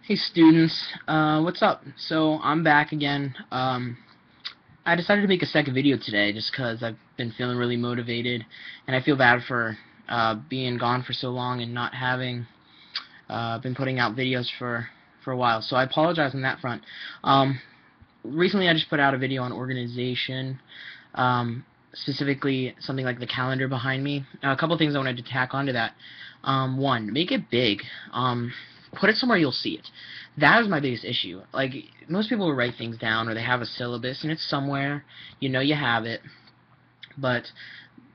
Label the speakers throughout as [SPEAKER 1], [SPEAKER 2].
[SPEAKER 1] Hey students, what's up? So I'm back again. I decided to make a second video today just because I've been feeling really motivated, and I feel bad for being gone for so long and not having been putting out videos for a while. So I apologize on that front. Recently I just put out a video on organization, specifically something like the calendar behind me. A couple things I wanted to tack onto that. One, make it big. Put it somewhere you'll see it. That is my biggest issue. Like, most people will write things down or they have a syllabus and it's somewhere, you know you have it, but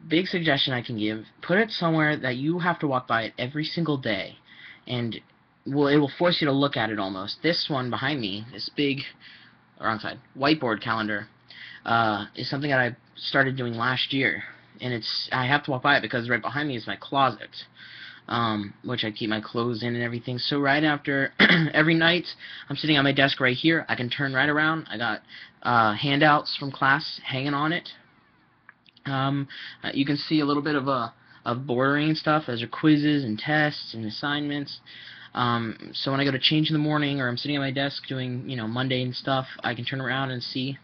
[SPEAKER 1] big suggestion I can give, put it somewhere that you have to walk by it every single day, and it will force you to look at it almost. This one behind me, this big, wrong side, whiteboard calendar, is something that I started doing last year, and I have to walk by it because right behind me is my closet, which I keep my clothes in and everything. So right after every night, I'm sitting on my desk right here. I can turn right around. I got handouts from class hanging on it. You can see a little bit of bordering and stuff. Those are quizzes and tests and assignments. So when I go to change in the morning, or I'm sitting at my desk doing mundane stuff, I can turn around and see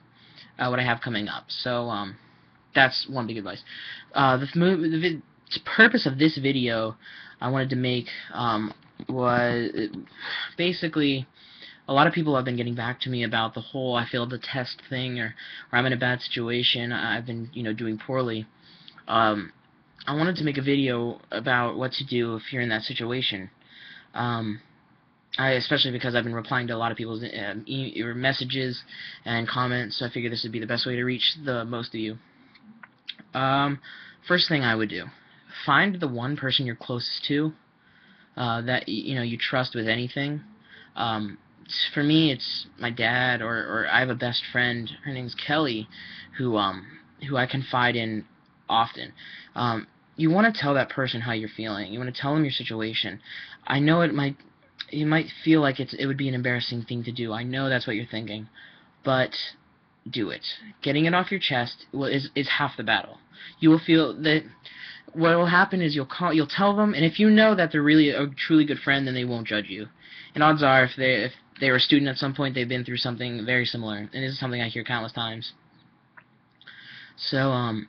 [SPEAKER 1] what I have coming up. So that's one big advice. The purpose of this video I wanted to make was basically, a lot of people have been getting back to me about the whole I failed the test thing, or I'm in a bad situation, I've been doing poorly. I wanted to make a video about what to do if you're in that situation. Especially because I've been replying to a lot of people's messages and comments, so I figured this would be the best way to reach the most of you. First thing I would do, find the one person you're closest to, that you trust with anything. For me, it's my dad, or I have a best friend. Her name's Kelly, who I confide in often. You want to tell that person how you're feeling. You want to tell them your situation. I know you might feel like it would be an embarrassing thing to do. I know that's what you're thinking, but do it. Getting it off your chest is half the battle. You will feel that what will happen is you'll tell them, and if you know that they're really a truly good friend, then they won't judge you. And odds are, if they were a student at some point, they've been through something very similar, and this is something I hear countless times. So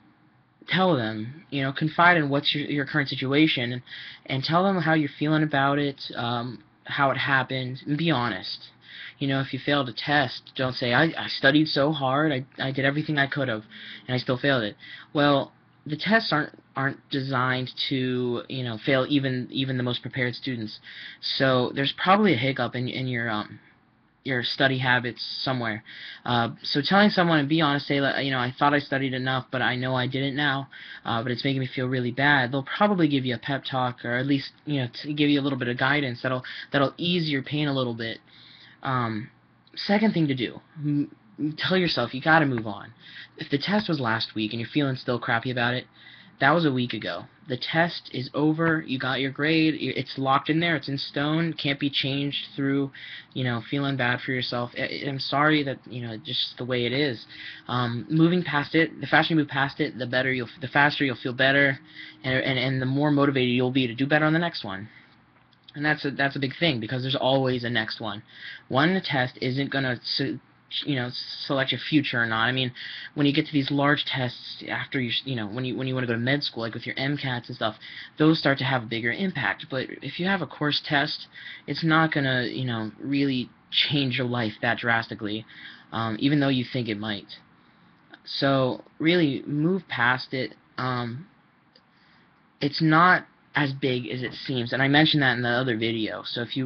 [SPEAKER 1] tell them, confide in what's your current situation, and tell them how you're feeling about it, how it happened, and be honest. If you failed a test, don't say, I studied so hard, I did everything I could have, and I still failed it. Well, the tests aren't designed to, fail even the most prepared students. So there's probably a hiccup in your study habits somewhere. So telling someone, and be honest, say, I thought I studied enough, but I know I didn't now, but it's making me feel really bad. They'll probably give you a pep talk, or at least, to give you a little bit of guidance that'll ease your pain a little bit. Second thing to do, tell yourself you gotta move on. If the test was last week and you're feeling still crappy about it, that was a week ago. The test is over, you got your grade, it's locked in there, it's in stone, can't be changed through, feeling bad for yourself. I'm sorry that, just the way it is. Moving past it, the faster you move past it, the faster you'll feel better, and the more motivated you'll be to do better on the next one. And that's a big thing, because there's always a next one. One test isn't gonna select your future or not. I mean, when you get to these large tests after when you want to go to med school, like with your MCATs and stuff, those start to have a bigger impact. But if you have a course test, it's not gonna really change your life that drastically, even though you think it might. So really move past it. It's not as big as it seems, and I mentioned that in the other video. So if you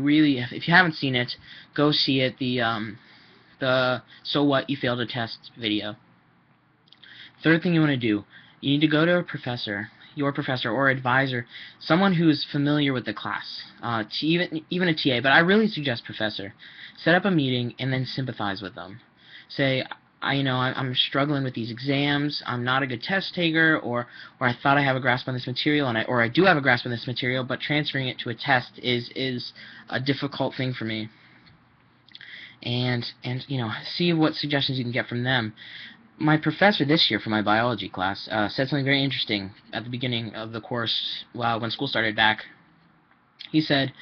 [SPEAKER 1] haven't seen it, go see it. The So What You Failed a Test video. Third thing you want to do, you need to go to a professor, your professor or advisor, someone who's familiar with the class, even a TA, but I really suggest professor. Set up a meeting and then sympathize with them. Say, I'm struggling with these exams, I'm not a good test taker, or I thought I have a grasp on this material, or I do have a grasp on this material, but transferring it to a test is a difficult thing for me. And see what suggestions you can get from them. My professor this year for my biology class said something very interesting at the beginning of the course when school started back. He said,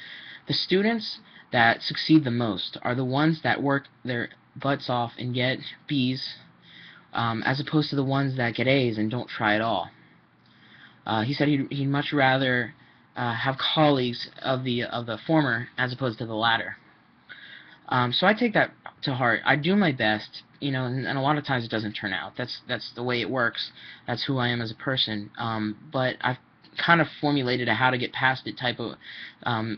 [SPEAKER 1] the students that succeed the most are the ones that work their butts off and get B's, as opposed to the ones that get A's and don't try at all. He said he'd much rather have colleagues of the former as opposed to the latter. So I take that to heart. I do my best, and a lot of times it doesn't turn out. That's the way it works. That's who I am as a person. But I've kind of formulated a how to get past it type of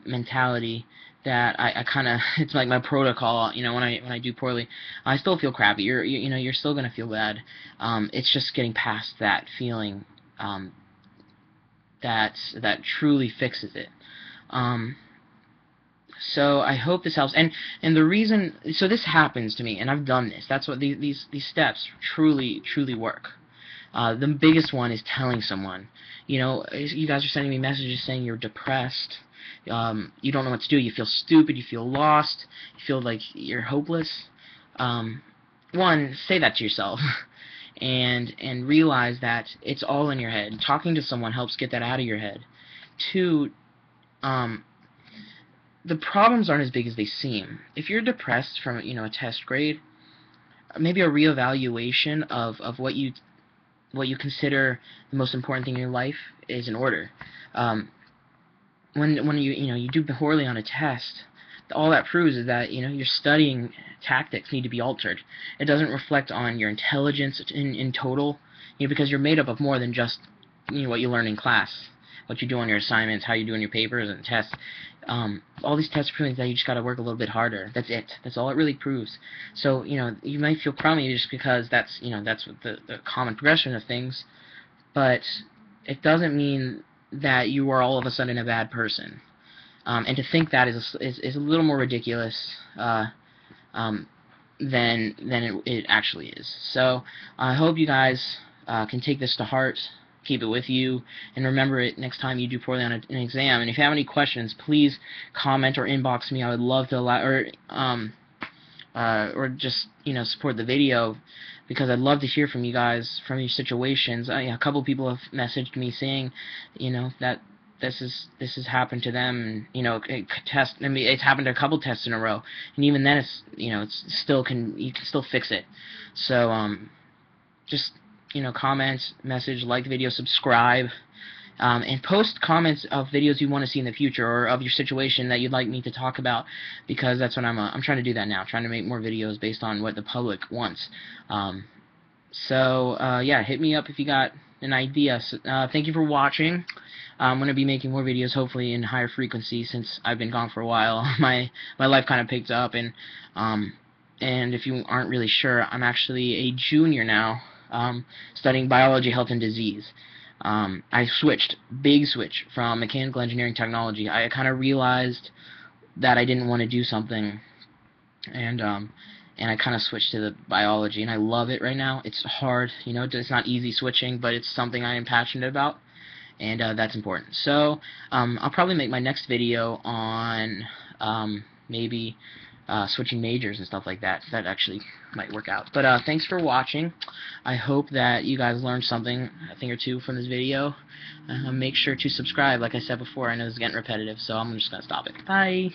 [SPEAKER 1] mentality that I kind of it's like my protocol. When I do poorly, I still feel crappy. You're still gonna feel bad. It's just getting past that feeling that truly fixes it. So I hope this helps. And the reason, so this happens to me, and I've done this. That's what these steps truly work. The biggest one is telling someone. You guys are sending me messages saying you're depressed. You don't know what to do. You feel stupid. You feel lost. You feel like you're hopeless. One, say that to yourself. And realize that it's all in your head. Talking to someone helps get that out of your head. Two, the problems aren't as big as they seem. If you're depressed from a test grade, maybe a reevaluation of what you consider the most important thing in your life is in order. When you do poorly on a test, all that proves is that your studying tactics need to be altered. It doesn't reflect on your intelligence in total, because you're made up of more than just what you learn in class, what you do on your assignments, how you do on your papers and tests. All these tests prove that you just got to work a little bit harder. That's it. That's all it really proves. So you might feel crummy just because that's what the common progression of things, but it doesn't mean that you are all of a sudden a bad person. And to think that is a little more ridiculous than it actually is. So I hope you guys can take this to heart, keep it with you, and remember it next time you do poorly on an exam. And if you have any questions, please comment or inbox me. I would love to or just support the video, because I'd love to hear from you guys, from your situations. A couple people have messaged me saying that this has happened to them, and it's happened to a couple tests in a row, and even then you can still fix it. So just comment, message, like the video, subscribe, and post comments of videos you want to see in the future, or of your situation that you'd like me to talk about, because that's what I'm trying to do that now, trying to make more videos based on what the public wants. Yeah, hit me up if you got an idea. Thank you for watching. I'm going to be making more videos, hopefully in higher frequency, since I've been gone for a while. My life kind of picked up, and if you aren't really sure, I'm actually a junior now, studying biology, health, and disease. I big switch from mechanical engineering technology. I kind of realized that I didn't want to do something, and I kind of switched to the biology, and I love it right now. It's hard, it's not easy switching, but it's something I am passionate about, and that's important. So I'll probably make my next video on maybe switching majors and stuff like that. That actually might work out. But thanks for watching. I hope that you guys learned something, a thing or two from this video. Make sure to subscribe. Like I said before, I know this is getting repetitive, so I'm just going to stop it. Bye!